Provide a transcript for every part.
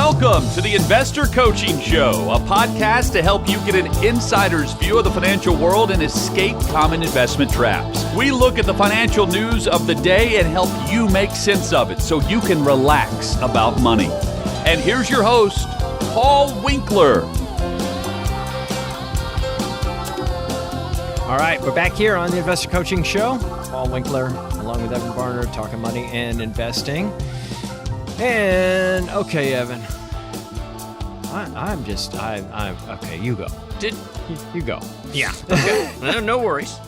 Welcome to the Investor Coaching Show, a podcast to help you get an insider's view of the financial world and escape common investment traps. We look at the financial news of the day and help you make sense of it so you can relax about money. And here's your host, Paul Winkler. All right, we're back here on the Investor Coaching Show. Paul Winkler, along with Evan Barnard, talking money and investing. And okay, Evan, I'm okay. You go. You go? Yeah. Okay. No worries.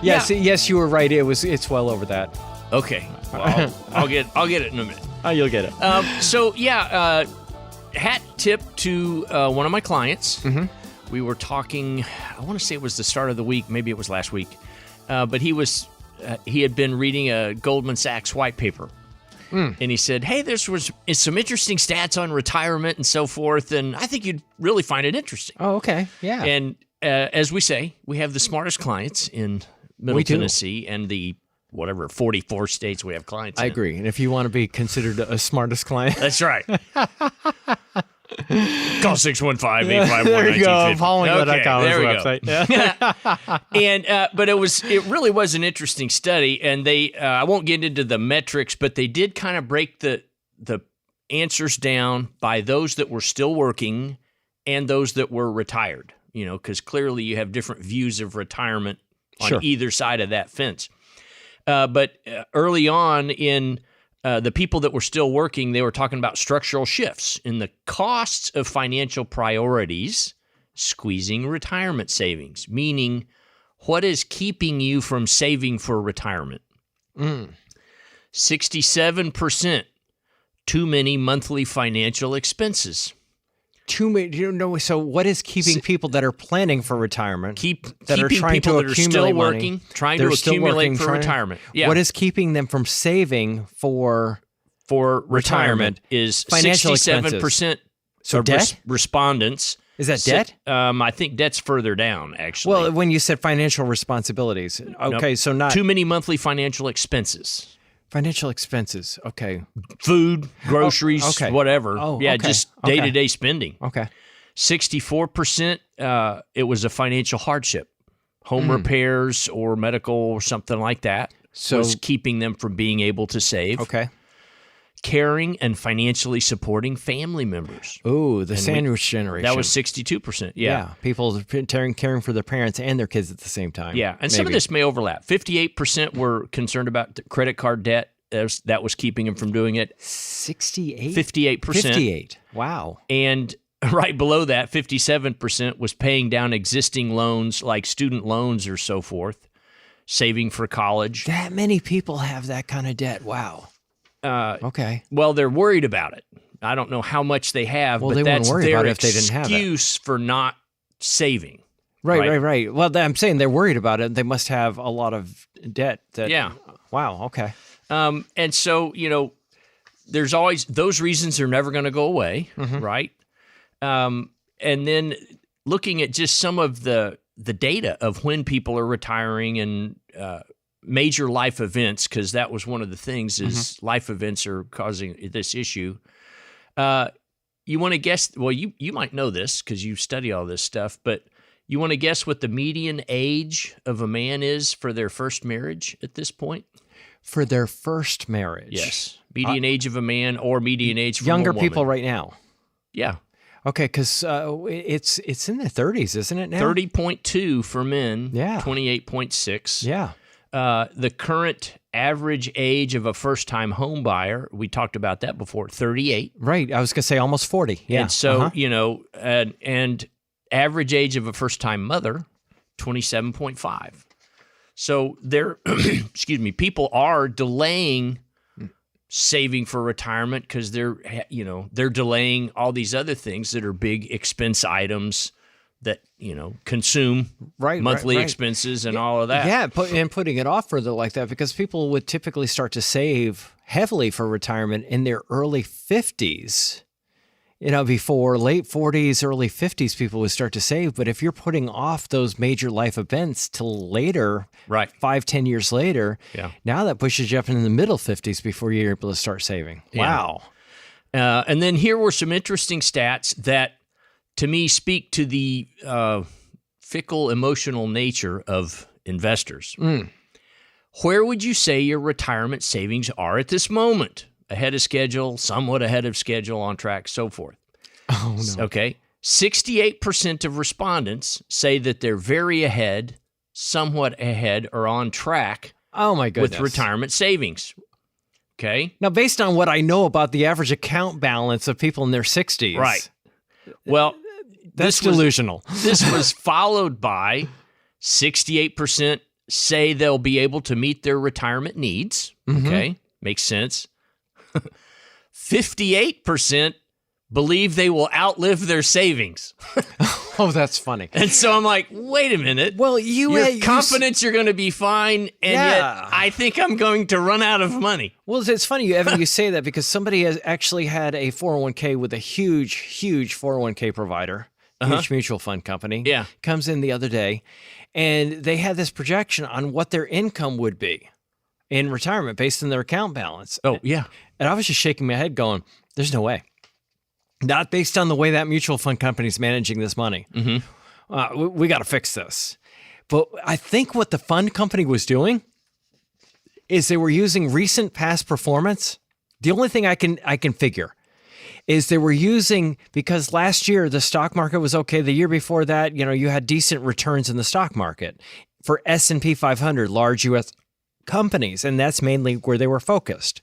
Yes, yeah. Yes, you were right. It's well over that. Okay. Well, I'll get it in a minute. Oh, you'll get it. Hat tip to one of my clients. Mm-hmm. We were talking. I want to say it was the start of the week. Maybe it was last week. But he had been reading a Goldman Sachs white paper. And he said, hey, there's some interesting stats on retirement and so forth, and I think you'd really find it interesting. Oh, okay. Yeah. And as we say, we have the smartest clients in Middle Tennessee and the 44 states we have clients in. I agree. And if you want to be considered a smartest client. That's right. Call 615-851-1950. There you go. Okay, there we website. Go. And but it really was an interesting study, and they I won't get into the metrics, but they did kind of break the answers down by those that were still working and those that were retired. You know, because clearly you have different views of retirement on either side of that fence. But early on in the people that were still working, they were talking about structural shifts in the costs of financial priorities, squeezing retirement savings, meaning what is keeping you from saving for retirement? 67%, too many monthly financial expenses. Too many. So what is keeping people that are planning for retirement, that are trying to accumulate money, trying to accumulate for retirement? Yeah. What is keeping them from saving for retirement is financial 67% so of debt? Respondents. Is that debt? I think debt's further down, actually. Well, when you said financial responsibilities, okay, nope. So not too many monthly financial expenses. Financial expenses, okay. Food, groceries, whatever. Oh, yeah, okay. just day-to-day spending. Okay. 64%, it was a financial hardship. Home repairs or medical or something like that was keeping them from being able to save. Okay. Caring and financially supporting family members. Ooh, the sandwich generation. That was 62%. Yeah. People caring for their parents and their kids at the same time. Yeah, and some of this may overlap. 58% were concerned about credit card debt. That was keeping them from doing it. 68? 58%. 58. Wow. And right below that, 57% was paying down existing loans like student loans or so forth, saving for college. That many people have that kind of debt. Wow. Okay. Well, they're worried about it. I don't know how much they have, but that's their excuse for not saving. Right. Well, I'm saying they're worried about it. They must have a lot of debt. Yeah. Wow. Okay. And so, there's always those reasons are never going to go away, right? And then looking at just some of the data of when people are retiring and major life events, because that was one of the things is life events are causing this issue. You want to guess, well, you might know this because you study all this stuff, but you want to guess what the median age of a man is for their first marriage at this point? For their first marriage? Yes. Median age of a man or median age for younger a woman. People right now? Yeah. Okay, because it's in the 30s, isn't it now? 30.2 for men. Yeah. 28.6. Yeah. The current average age of a first-time home buyer, we talked about that before, 38. Right. I was going to say almost 40. Yeah. And so, and average age of a first-time mother, 27.5. So people are delaying saving for retirement because they're delaying all these other things that are big expense items that, consume monthly expenses and all of that. Yeah, and putting it off further like that because people would typically start to save heavily for retirement in their early 50s. Before late 40s, early 50s, people would start to save. But if you're putting off those major life events till later, 5-10 years later, now that pushes you up in the middle 50s before you're able to start saving. Yeah. Wow. And then here were some interesting stats that, to me, speak to the fickle emotional nature of investors. Where would you say your retirement savings are at this moment? Ahead of schedule, somewhat ahead of schedule, on track, so forth. Oh, no. Okay. 68% of respondents say that they're very ahead, somewhat ahead, or on track Oh, my goodness. with retirement savings. Okay. Now, based on what I know about the average account balance of people in their 60s. Right. Well, That's delusional. This was followed by 68% say they'll be able to meet their retirement needs. Okay. Makes sense. 58% believe they will outlive their savings. Oh, that's funny. And so I'm like, wait a minute. Well, you're confident you're going to be fine, and Yeah. yet I think I'm going to run out of money. Well, it's funny, Evan, you say that because somebody has actually had a 401k with a huge 401k provider, huge mutual fund company. Yeah. Comes in the other day, and they had this projection on what their income would be in retirement based on their account balance. Oh, yeah. And I was just shaking my head going, there's no way. Not based on the way that mutual fund company is managing this money. We got to fix this. But I think what the fund company was doing is they were using recent past performance. The only thing I can figure is they were using, because last year the stock market was okay. The year before that, you had decent returns in the stock market for S&P 500, large U.S. companies, and that's mainly where they were focused,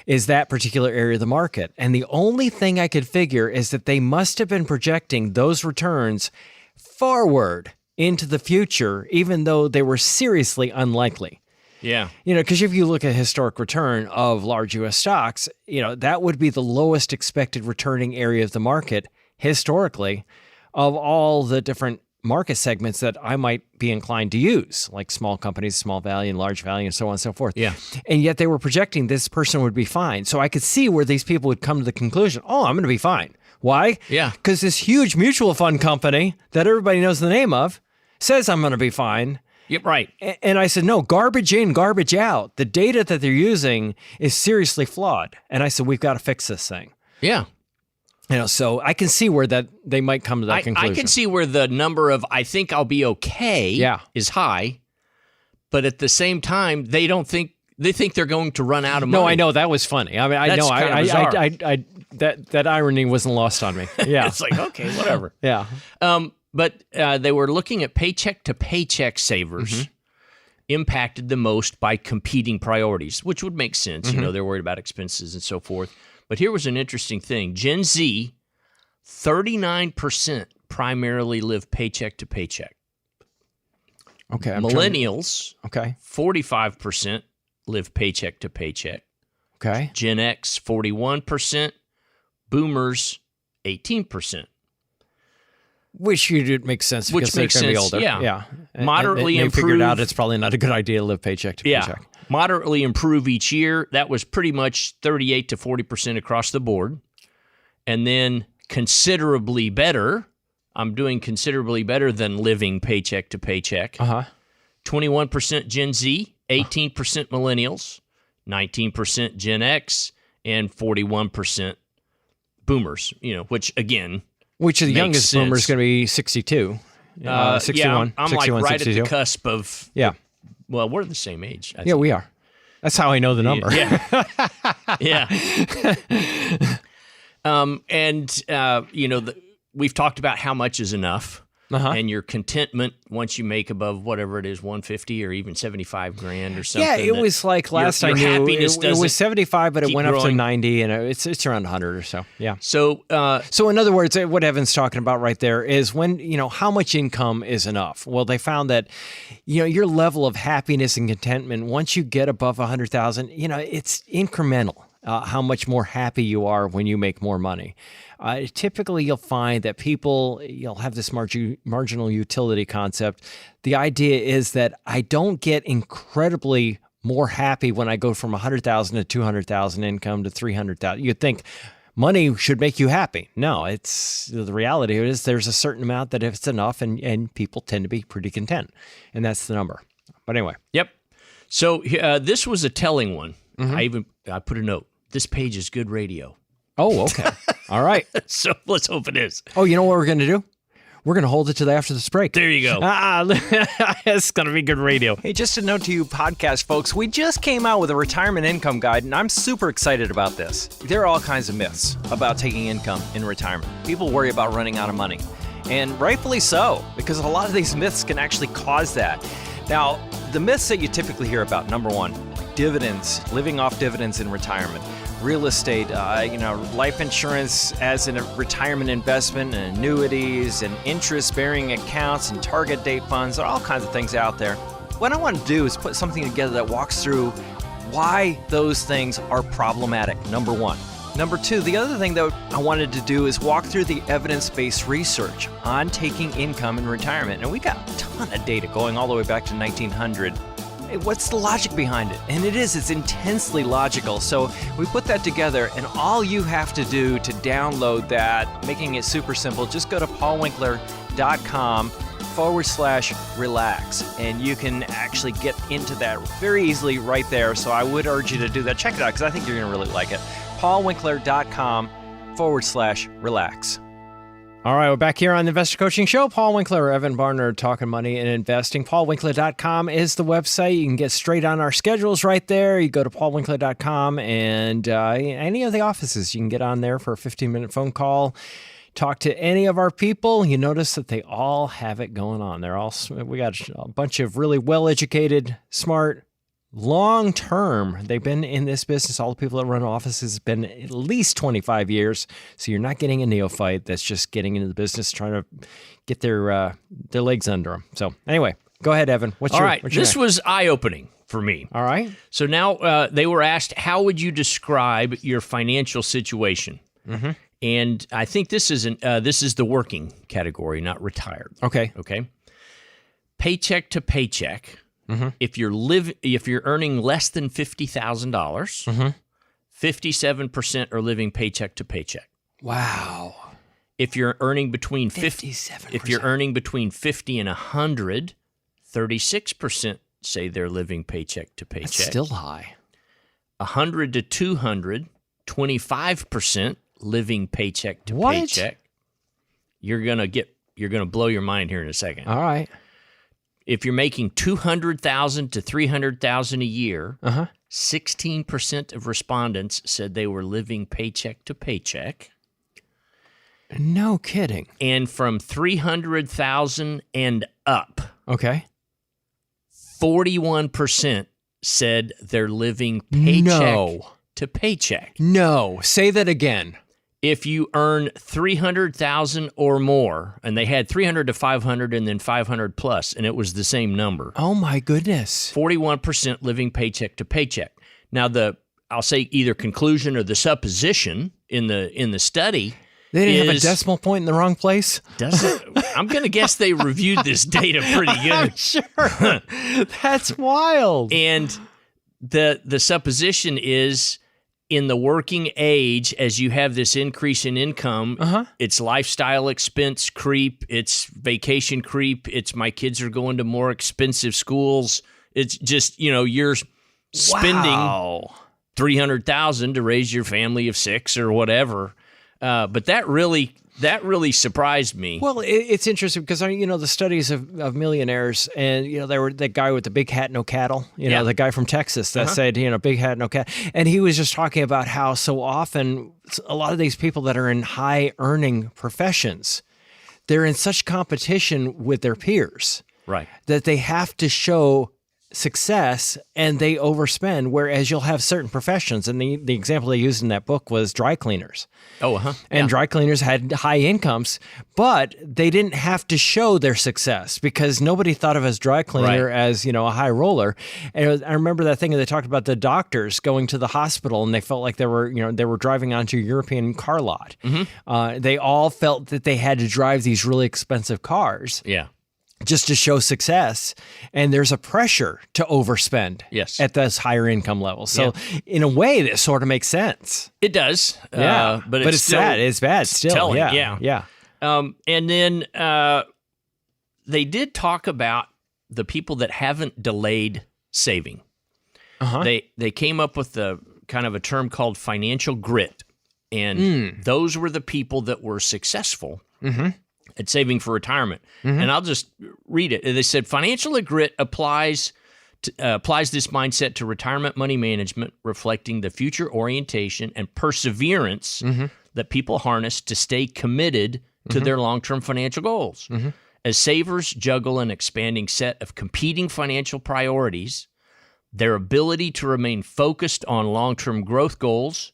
is that particular area of the market. And the only thing I could figure is that they must have been projecting those returns forward into the future, even though they were seriously unlikely. Yeah. Because if you look at historic return of large U.S. stocks, that would be the lowest expected returning area of the market historically of all the different market segments that I might be inclined to use, like small companies, small value and large value and so on and so forth. Yeah. And yet they were projecting this person would be fine. So I could see where these people would come to the conclusion, oh, I'm going to be fine. Why? Yeah. Because this huge mutual fund company that everybody knows the name of says I'm going to be fine. Yep, right. And I said, no, garbage in, garbage out. The data that they're using is seriously flawed. And I said, we've got to fix this thing. Yeah. So I can see where that they might come to that conclusion. I can see where the number of I think I'll be okay is high, but at the same time they think they're going to run out of money. No, I know that was funny. I mean, I That's know kind of bizarre. that irony wasn't lost on me. Yeah, It's like, okay, whatever. yeah. But they were looking at paycheck to paycheck savers impacted the most by competing priorities, which would make sense. They're worried about expenses and so forth. But here was an interesting thing. Gen Z, 39% primarily live paycheck to paycheck. Okay. Millennials, Okay. 45% live paycheck to paycheck. Okay. Gen X, 41%. Boomers, 18%. Which makes sense because they're going to be older. Yeah. And Moderately they figured improved. out it's probably not a good idea to live paycheck to paycheck. Moderately improve each year. That was pretty much 38 to 40% across the board. And then considerably better. I'm doing considerably better than living paycheck to paycheck. 21% Gen Z, 18% millennials, 19% Gen X, and 41% boomers, which again... Which the youngest boomer is sense. going to be 62. 61. I'm 61, like right 62. at the cusp of... Yeah. Well, we're the same age. I Yeah, think. we are. That's how I know the number. Yeah. Yeah. We've talked about how much is enough and your contentment once you make above whatever it is, 150 or even 75 grand or something. Yeah, it was like last your I knew, happiness it was doesn't 75, but it keep went up to growing. 90, and it's around 100 or so. Yeah. So, So in other words, what Evan's talking about right there is when, how much income is enough? Well, they found that, your level of happiness and contentment, once you get above 100,000, it's incremental. How much more happy you are when you make more money. Typically, you'll find that you'll have this marginal utility concept. The idea is that I don't get incredibly more happy when I go from 100,000 to 200,000 income to 300,000. You'd think money should make you happy. No, it's the reality is there's a certain amount that if it's enough and people tend to be pretty content. And that's the number. But anyway. Yep. So this was a telling one. I put a note. This page is good radio. Oh, okay. All right. So let's hope it is. Oh, you know what we're going to do? We're going to hold it to after this break. There you go. It's going to be good radio. Hey, just a note to you podcast folks, we just came out with a retirement income guide, and I'm super excited about this. There are all kinds of myths about taking income in retirement. People worry about running out of money, and rightfully so, because a lot of these myths can actually cause that. Now, the myths that you typically hear about, number one, dividends, living off dividends in retirement. Real estate, life insurance as a retirement investment, and annuities, and interest-bearing accounts, and target date funds. There are all kinds of things out there. What I want to do is put something together that walks through why those things are problematic, number one. Number two, the other thing that I wanted to do is walk through the evidence-based research on taking income in retirement. And we got a ton of data going all the way back to 1900. What's the logic behind it? And it's intensely logical. So we put that together, and all you have to do to download that, making it super simple, just go to paulwinkler.com/relax, and you can actually get into that very easily right there. So I would urge you to do that. Check it out, because I think you're going to really like it. paulwinkler.com/relax. All right, we're back here on the Investor Coaching Show. Paul Winkler, Evan Barnard, talking money and investing. paulwinkler.com is the website. You can get straight on our schedules right there. You go to paulwinkler.com, and any of the offices, you can get on there for a 15-minute phone call. Talk to any of our people. You notice that they all have it going on. We got a bunch of really well-educated, smart, long-term. They've been in this business. All the people that run offices have been at least 25 years. So you're not getting a neophyte that's just getting into the business, trying to get their legs under them. So anyway, go ahead, Evan. What's your This was eye-opening for me. All right. So now they were asked, how would you describe your financial situation? Mm-hmm. And I think this is the working category, not retired. Okay. Paycheck to paycheck. Mm-hmm. If you're earning less than $50,000, 57% are living paycheck to paycheck. Wow. If you're earning between 57%. If you're earning between 50 and 100, 36% say they're living paycheck to paycheck. That's still high. 100 to 200, 25% living paycheck to paycheck. You're gonna blow your mind here in a second. All right. If you're making $200,000 to $300,000 a year, 16% of respondents said they were living paycheck to paycheck. No kidding. And from $300,000 and up, 41% said they're living paycheck to paycheck. No, say that again. If you earn $300,000 or more, and they had 300 to 500 and then 500 plus, and it was the same number. Oh my goodness. 41% living paycheck to paycheck. Now I'll say either conclusion or the supposition in the study. They didn't have a decimal point in the wrong place? I'm going to guess they reviewed this data pretty good. I'm sure. That's wild. And the supposition is, in the working age, as you have this increase in income, it's lifestyle expense creep, it's vacation creep, it's my kids are going to more expensive schools. It's just, you're spending $300,000 to raise your family of 6 or whatever. But that really surprised me. Well, it's interesting because the studies of millionaires, and they were the guy with the big hat, no cattle. The guy from Texas that said, big hat, no cattle, and he was just talking about how so often a lot of these people that are in high earning professions, they're in such competition with their peers, right, that they have to show success and they overspend, whereas you'll have certain professions, and the example they used in that book was dry cleaners. And dry cleaners had high incomes, but they didn't have to show their success because nobody thought of as dry cleaner as a high roller. And I remember that thing that they talked about the doctors going to the hospital and they felt like they were driving onto a European car lot. They all felt that they had to drive these really expensive cars. Just to show success, and there's a pressure to overspend at those higher income levels. So in a way, this sort of makes sense. It does. But it's still sad. It's bad still. Telling, yeah. And then they did talk about the people that haven't delayed saving. They came up with a kind of a term called financial grit. And those were the people that were successful at saving for retirement. And I'll just read it. They said, financial grit applies this mindset to retirement money management, reflecting the future orientation and perseverance that people harness to stay committed to their long-term financial goals. As savers juggle an expanding set of competing financial priorities, their ability to remain focused on long-term growth goals,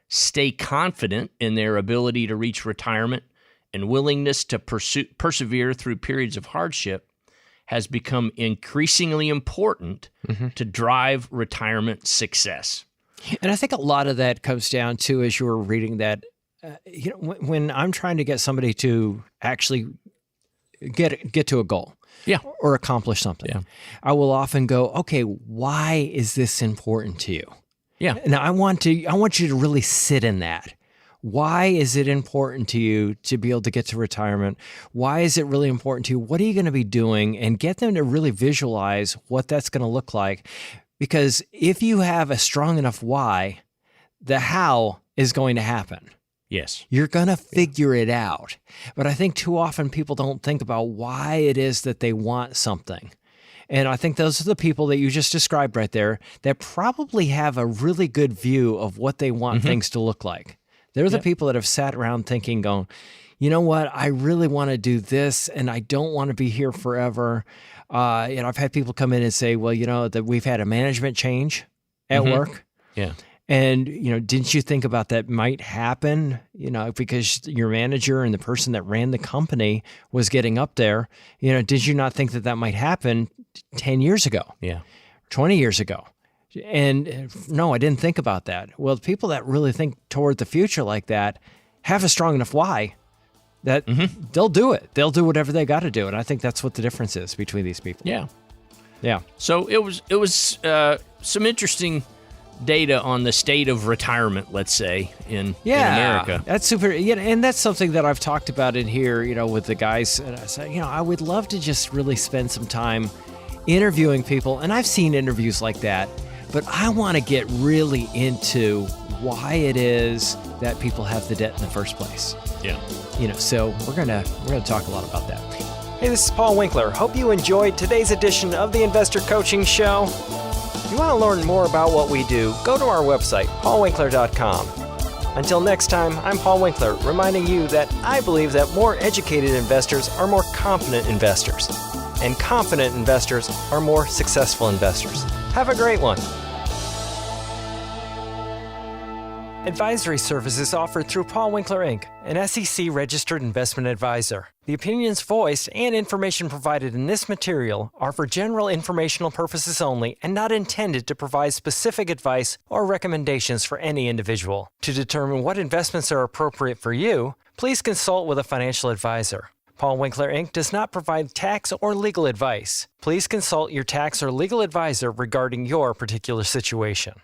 stay confident in their ability to reach retirement, and willingness to persevere through periods of hardship has become increasingly important to drive retirement success. And I think a lot of that comes down to, as you were reading that, when I'm trying to get somebody to actually get to a goal, or accomplish something, I will often go, okay, why is this important to you? Now I want you to really sit in that. Why is it important to you to be able to get to retirement? Why is it really important to you? What are you going to be doing? And get them to really visualize what that's going to look like. Because if you have a strong enough why, the how is going to happen. Yes. You're going to figure it out. But I think too often people don't think about why it is that they want something. And I think those are the people that you just described right there that probably have a really good view of what they want things to look like. They're the people that have sat around thinking, going, you know what, I really want to do this and I don't want to be here forever. I've had people come in and say, well, that we've had a management change at work. And, didn't you think about that might happen, because your manager and the person that ran the company was getting up there, did you not think that might happen 10 years ago? 20 years ago? And no, I didn't think about that. Well, the people that really think toward the future like that have a strong enough why that they'll do it. They'll do whatever they got to do. And I think that's what the difference is between these people. Yeah. So it was some interesting data on the state of retirement, let's say, in America. That's super. And that's something that I've talked about in here, with the guys. And I said, I would love to just really spend some time interviewing people. And I've seen interviews like that. But I want to get really into why it is that people have the debt in the first place. So we're gonna talk a lot about that. Hey, this is Paul Winkler. Hope you enjoyed today's edition of the Investor Coaching Show. If you want to learn more about what we do, go to our website, paulwinkler.com. Until next time, I'm Paul Winkler, reminding you that I believe that more educated investors are more confident investors, and confident investors are more successful investors. Have a great one. Advisory services offered through Paul Winkler, Inc., an SEC-registered investment advisor. The opinions voiced and information provided in this material are for general informational purposes only and not intended to provide specific advice or recommendations for any individual. To determine what investments are appropriate for you, please consult with a financial advisor. Paul Winkler, Inc. does not provide tax or legal advice. Please consult your tax or legal advisor regarding your particular situation.